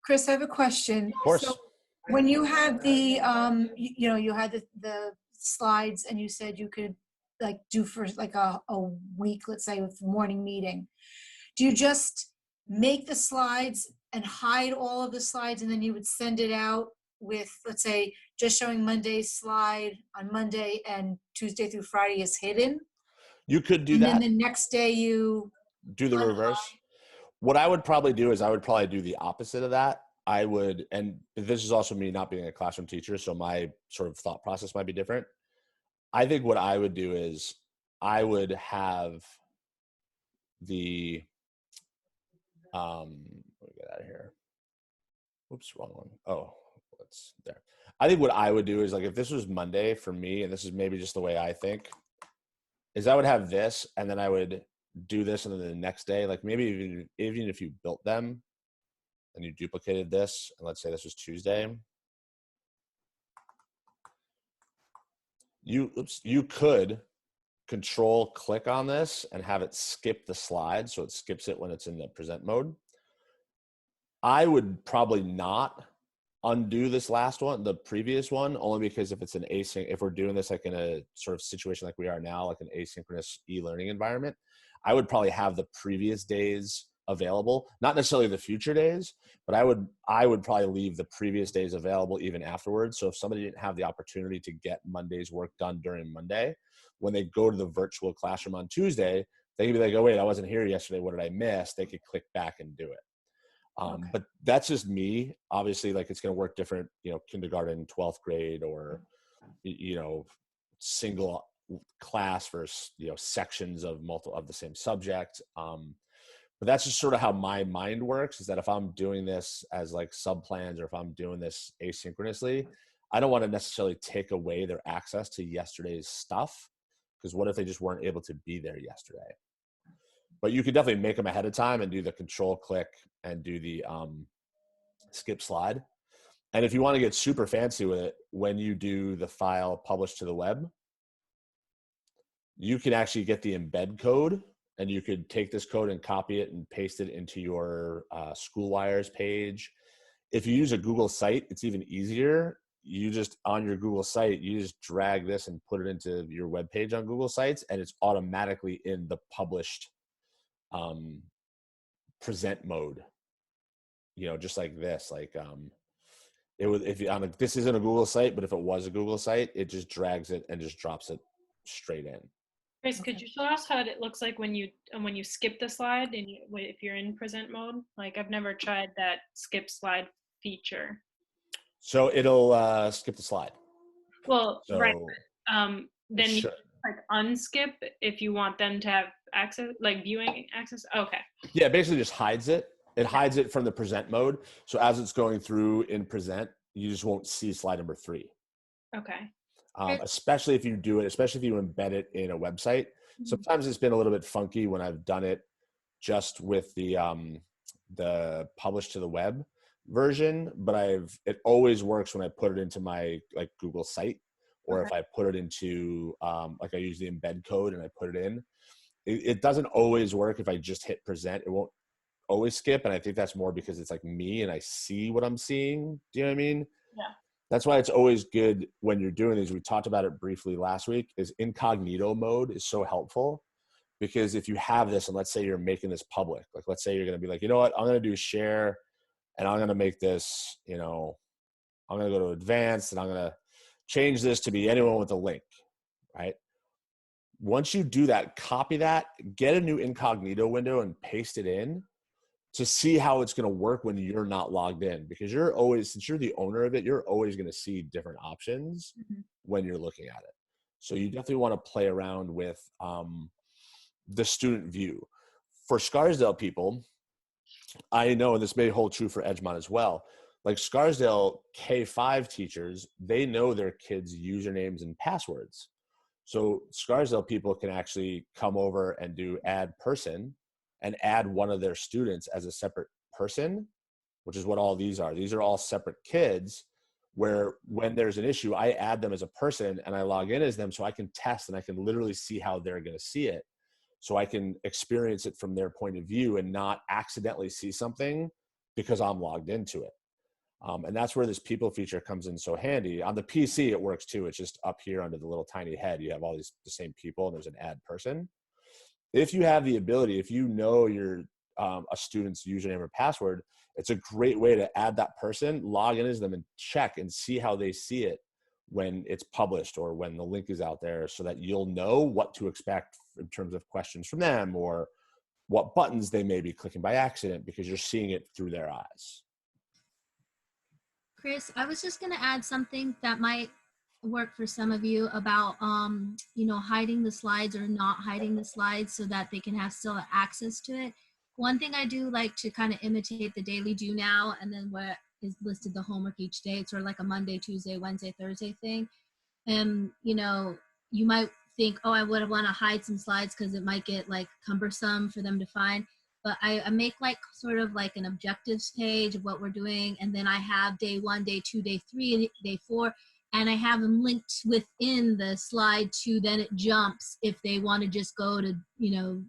Chris, I have a question. Of course. So when you had the, you had the slides and you said you could like do for like a week, let's say with the morning meeting, do you just make the slides and hide all of the slides and then you would send it out with, let's say, just showing Monday's slide on Monday and Tuesday through Friday is hidden? You could do that. And then the next day you do the reverse. What I would probably do is I would probably do the opposite of that. I would, and this is also me not being a classroom teacher, so my sort of thought process might be different. I think what I would do is I would have the, let me get out of here. Oops, wrong one. Oh, what's there? I think what I would do is, like, if this was Monday for me, and this is maybe just the way I think, is I would have this, and then I would do this, and then the next day, like maybe even if you built them and you duplicated this, and let's say this was Tuesday, you could control click on this and have it skip the slide, so it skips it when it's in the present mode. I would probably not. undo this last one, the previous one, only because if it's an async, if we're doing this like in a sort of situation like we are now, like an asynchronous e-learning environment, I would probably have the previous days available, not necessarily the future days, but I would probably leave the previous days available even afterwards. So if somebody didn't have the opportunity to get Monday's work done during Monday, when they go to the virtual classroom on Tuesday, they can be like, oh wait, I wasn't here yesterday, what did I miss? They could click back and do it. Okay. But that's just me. Obviously, like it's going to work different, kindergarten, 12th grade, or, single class versus, sections of multiple of the same subject. But that's just sort of how my mind works, is that if I'm doing this as like sub plans, or if I'm doing this asynchronously, I don't want to necessarily take away their access to yesterday's stuff, because what if they just weren't able to be there yesterday? But you could definitely make them ahead of time and do the control click and do the skip slide. And if you want to get super fancy with it, when you do the file publish to the web, you can actually get the embed code, and you could take this code and copy it and paste it into your SchoolWires page. If you use a Google site, it's even easier. You just, on your Google site, you just drag this and put it into your web page on Google Sites, and it's automatically in the published present mode, just like this. Like it would, if this isn't a Google site, but if it was a Google site, it just drags it and just drops it straight in. Chris, could you show us how it looks like when you skip the slide and if you're in present mode? Like, I've never tried that skip slide feature. So it'll skip the slide. Well, So, right. Then you sure. like unskip if you want them to have access, like viewing access. Okay. Yeah, it basically just hides it. It hides it from the present mode. So as it's going through in present, you just won't see slide number 3. Okay. Especially if you do it, especially if you embed it in a website. Mm-hmm. Sometimes it's been a little bit funky when I've done it just with the publish to the web version, but it always works when I put it into my like Google site, or if I put it into like I use the embed code and I put it in. It doesn't always work if I just hit present. It won't always skip, and I think that's more because it's like me and I see what I'm seeing. Do you know what I mean? Yeah. That's why it's always good when you're doing these. We talked about it briefly last week, is incognito mode is so helpful, because if you have this, and let's say you're making this public, like let's say you're going to be like, you know what, I'm going to do share, and I'm going to make this, I'm going to go to advanced, and I'm going to change this to be anyone with a link, right? Once you do that, copy that, get a new incognito window and paste it in to see how it's going to work when you're not logged in, because since you're the owner of it, you're always going to see different options when you're looking at it. So you definitely want to play around with the student view. For Scarsdale people, I know, and this may hold true for Edgemont as well, like Scarsdale K-5 teachers, they know their kids' usernames and passwords. So Scarsdale people can actually come over and do add person and add one of their students as a separate person, which is what all these are. These are all separate kids, where when there's an issue, I add them as a person and I log in as them, so I can test and I can literally see how they're going to see it. So I can experience it from their point of view and not accidentally see something because I'm logged into it. And that's where this people feature comes in so handy. On the PC, it works too. It's just up here under the little tiny head. You have all the same people, and there's an add person. If you have the ability, if you know your a student's username or password, it's a great way to add that person, log in as them, and check and see how they see it when it's published or when the link is out there, so that you'll know what to expect in terms of questions from them or what buttons they may be clicking by accident, because you're seeing it through their eyes. Chris, I was just going to add something that might work for some of you about, hiding the slides or not hiding the slides so that they can have still access to it. One thing I do like to kind of imitate the daily do now, and then what is listed the homework each day. It's sort of like a Monday, Tuesday, Wednesday, Thursday thing. And, you might think, oh, I would want to hide some slides because it might get like cumbersome for them to find. But I make like sort of like an objectives page of what we're doing. And then I have day 1, day 2, day 3, and day 4. And I have them linked within the slide to, then it jumps if they want to just go to,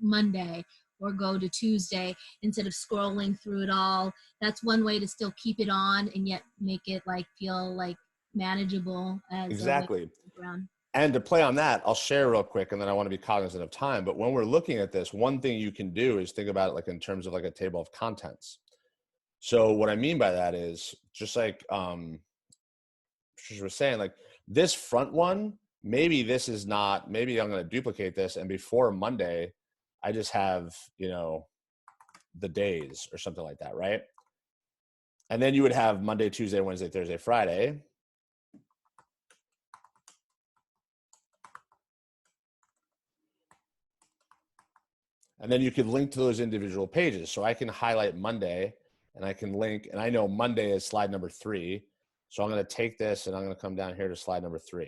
Monday or go to Tuesday instead of scrolling through it all. That's one way to still keep it on and yet make it like feel like manageable as Exactly. background. And to play on that, I'll share real quick, and then I want to be cognizant of time. But when we're looking at this, one thing you can do is think about it like in terms of like a table of contents. So what I mean by that is just like Tricia was saying, like this front one, maybe this is not, maybe I'm going to duplicate this, and before Monday, I just have, you know, the days or something like that, right? And then you would have Monday, Tuesday, Wednesday, Thursday, Friday. And then you could link to those individual pages. So I can highlight Monday and I can link, and I know Monday is slide number 3. So I'm going to take this and I'm going to come down here to slide number 3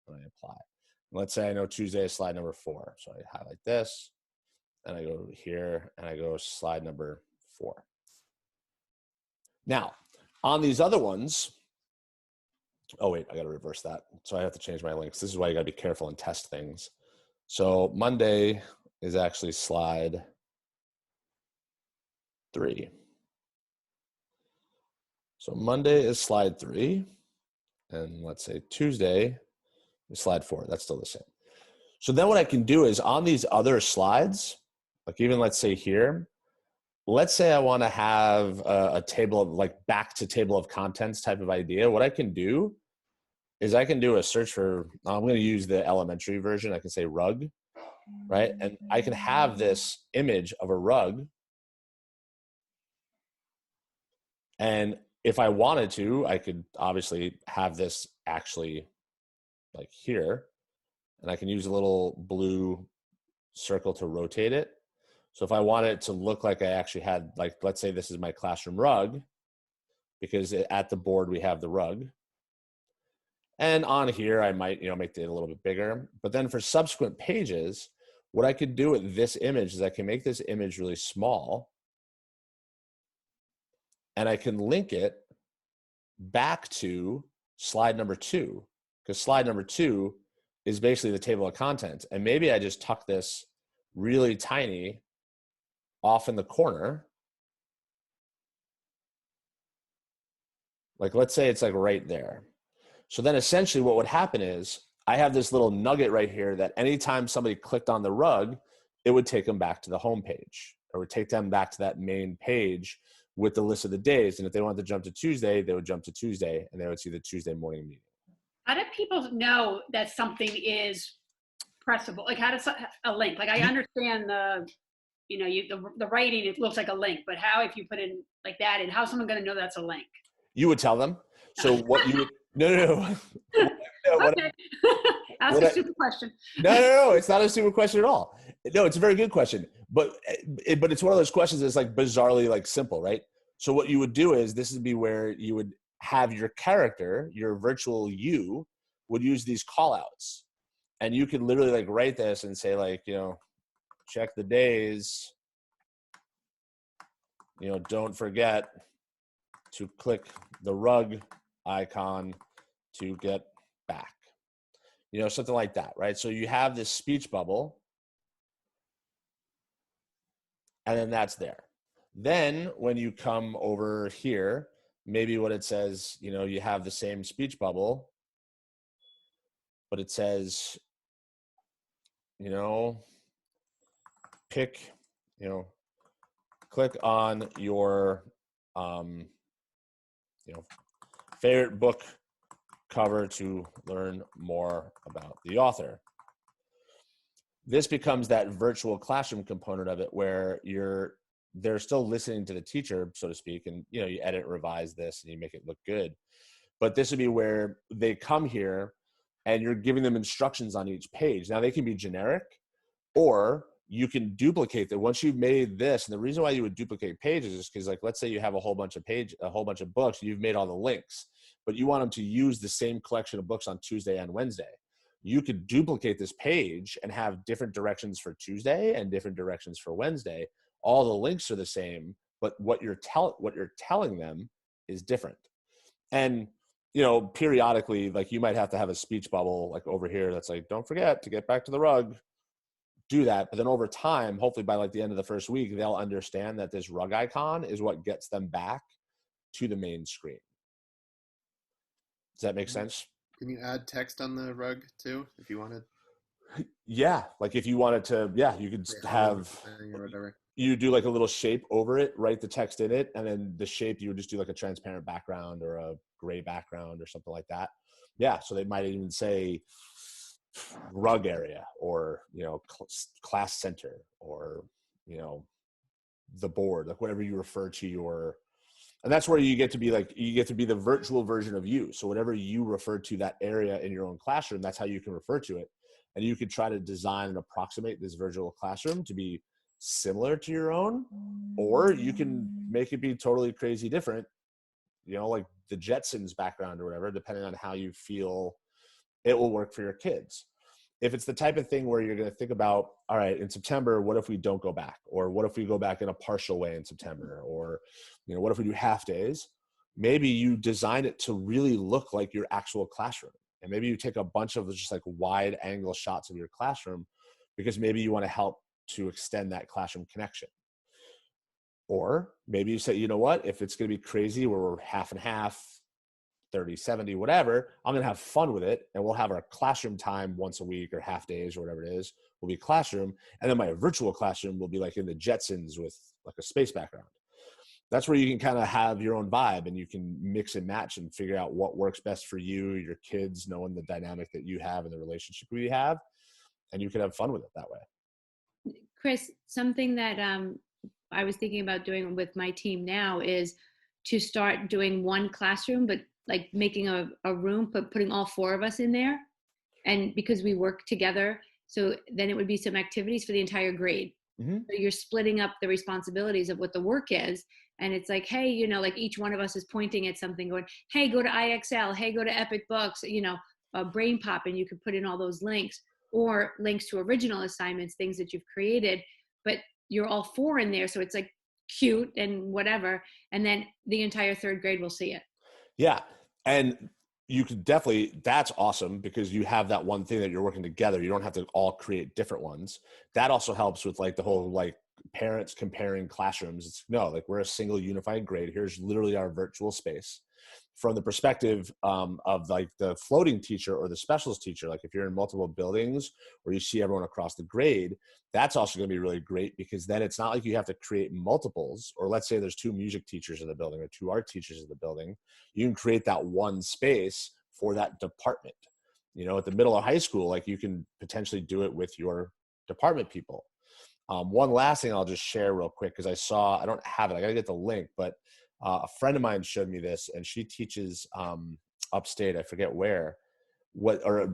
and I apply. And let's say I know Tuesday is slide number 4. So I highlight this and I go here and I go slide number 4. Now, on these other ones, oh wait, I got to reverse that. So I have to change my links. This is why you got to be careful and test things. So Monday is actually slide 3. So Monday is slide 3, and let's say Tuesday is slide 4. That's still the same. So then what I can do is on these other slides, like even let's say here, let's say I want to have a table of like back to table of contents type of idea. What I can do is I can do a search for, I'm going to use the elementary version. I can say rug, right? And I can have this image of a rug. And if I wanted to, I could obviously have this actually like here, and I can use a little blue circle to rotate it. So if I want it to look like I actually had, like, let's say this is my classroom rug, because at the board we have the rug. And on here, I might, make it a little bit bigger. But then for subsequent pages, what I could do with this image is I can make this image really small, and I can link it back to slide number 2, because slide number 2 is basically the table of contents. And maybe I just tuck this really tiny off in the corner. Like, let's say it's like right there. So then essentially what would happen is I have this little nugget right here that anytime somebody clicked on the rug, it would take them back to the home page, or would take them back to that main page with the list of the days. And if they wanted to jump to Tuesday, they would jump to Tuesday and they would see the Tuesday morning meeting. How do people know that something is pressable? Like how does a link, like I understand the writing, it looks like a link, but how, if you put in like that, and how's someone going to know that's a link? You would tell them. So what you would, no. Okay. Ask a stupid question. No, it's not a stupid question at all. No, it's a very good question, but it's one of those questions that's like bizarrely like simple, right? So what you would do is, this would be where you would have your character, your virtual you, would use these call outs, and you could literally like write this and say like, check the days, don't forget to click the rug icon to get back, something like that, right? So you have this speech bubble, and then that's there. Then when you come over here, maybe what it says, you have the same speech bubble, but it says, pick, click on your, favorite book cover to learn more about the author. This becomes that virtual classroom component of it, where they're still listening to the teacher, so to speak, and you edit, revise this, and you make it look good. But this would be where they come here and you're giving them instructions on each page. Now they can be generic, or you can duplicate that. Once you've made this, and the reason why you would duplicate pages is because, like, let's say you have a whole bunch of books, and you've made all the links, but you want them to use the same collection of books on Tuesday and Wednesday. You could duplicate this page and have different directions for Tuesday and different directions for Wednesday. All the links are the same, but what you're telling them is different. And periodically, like, you might have to have a speech bubble like over here that's like, don't forget to get back to the rug. do that. But then over time, hopefully by like the end of the first week, they'll understand that this rug icon is what gets them back to the main screen. Does that make sense? Can you add text on the rug too, if you wanted? Yeah, like if you wanted to, yeah, you could have, or whatever. You do like a little shape over it, write the text in it, and then the shape you would just do like a transparent background or a gray background or something like that. Yeah, so they might even say rug area, or class center, or the board, like whatever you refer to your. And that's where you get to be the virtual version of you. So whatever you refer to that area in your own classroom, that's how you can refer to it. And you could try to design and approximate this virtual classroom to be similar to your own, or you can make it be totally crazy different, like the Jetsons background or whatever, depending on how you feel it will work for your kids. If it's the type of thing where you're going to think about, all right, in September, what if we don't go back? Or what if we go back in a partial way in September? Or, what if we do half days? Maybe you design it to really look like your actual classroom. And maybe you take a bunch of just like wide angle shots of your classroom, because maybe you want to help to extend that classroom connection. Or maybe you say, you know what, if it's going to be crazy where we're half and half, 30, 70, whatever, I'm going to have fun with it. And we'll have our classroom time once a week or half days or whatever it is, will be classroom. And then my virtual classroom will be like in the Jetsons with like a space background. That's where you can kind of have your own vibe, and you can mix and match and figure out what works best for you, your kids, knowing the dynamic that you have and the relationship we have. And you can have fun with it that way. Chris, something that I was thinking about doing with my team now is to start doing one classroom, but like making a room, putting all 4 of us in there. And because we work together, so then it would be some activities for the entire grade. Mm-hmm. So you're splitting up the responsibilities of what the work is. And it's like, hey, like each one of us is pointing at something going, hey, go to IXL, hey, go to Epic Books, Brain Pop, and you could put in all those links, or links to original assignments, things that you've created, but you're all 4 in there. So it's like cute and whatever. And then the entire 3rd grade will see it. Yeah. And you could definitely, that's awesome, because you have that one thing that you're working together. You don't have to all create different ones. That also helps with like the whole like parents comparing classrooms. It's like we're a single unified grade. Here's literally our virtual space. From the perspective of like the floating teacher or the specialist teacher, like if you're in multiple buildings where you see everyone across the grade, that's also going to be really great, because then it's not like you have to create multiples. Or let's say there's 2 music teachers in the building or 2 art teachers in the building. You can create that one space for that department. At the middle of high school, like you can potentially do it with your department people. One last thing I'll just share real quick, because I don't have it. I got to get the link, but a friend of mine showed me this, and she teaches upstate. I forget where.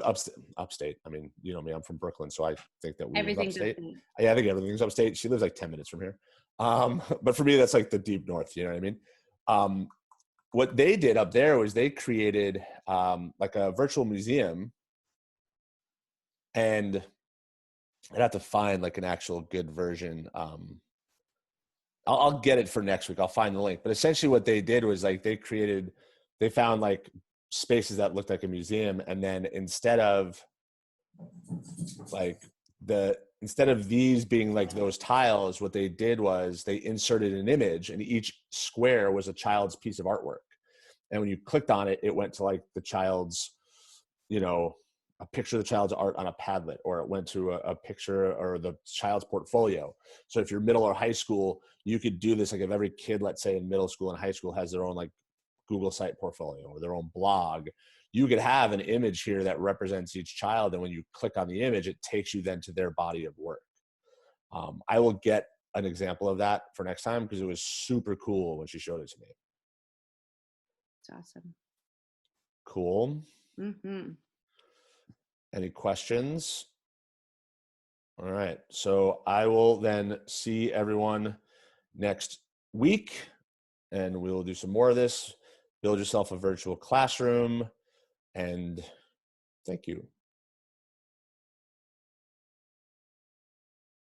Upstate. I mean, you know me, I'm from Brooklyn, so I think that we live upstate. Yeah, I think everything's upstate. She lives like 10 minutes from here. But for me, that's like the deep north, you know what I mean? What they did up there was they created like a virtual museum, and I'd have to find like an actual good version. I'll get it for next week. I'll find the link. But essentially what they did was like they found like spaces that looked like a museum. And then instead of these being like those tiles, what they did was they inserted an image, and each square was a child's piece of artwork. And when you clicked on it, it went to like the child's, a picture of the child's art on a Padlet, or it went to a picture or the child's portfolio. So if you're middle or high school, you could do this. Like if every kid, let's say in middle school and high school, has their own like Google site portfolio or their own blog, you could have an image here that represents each child. And when you click on the image, it takes you then to their body of work. I will get an example of that for next time, because it was super cool when she showed it to me. It's awesome. Cool. Mm-hmm. Any questions? All right. So I will then see everyone next week, and we will do some more of this. Build yourself a virtual classroom, and thank you.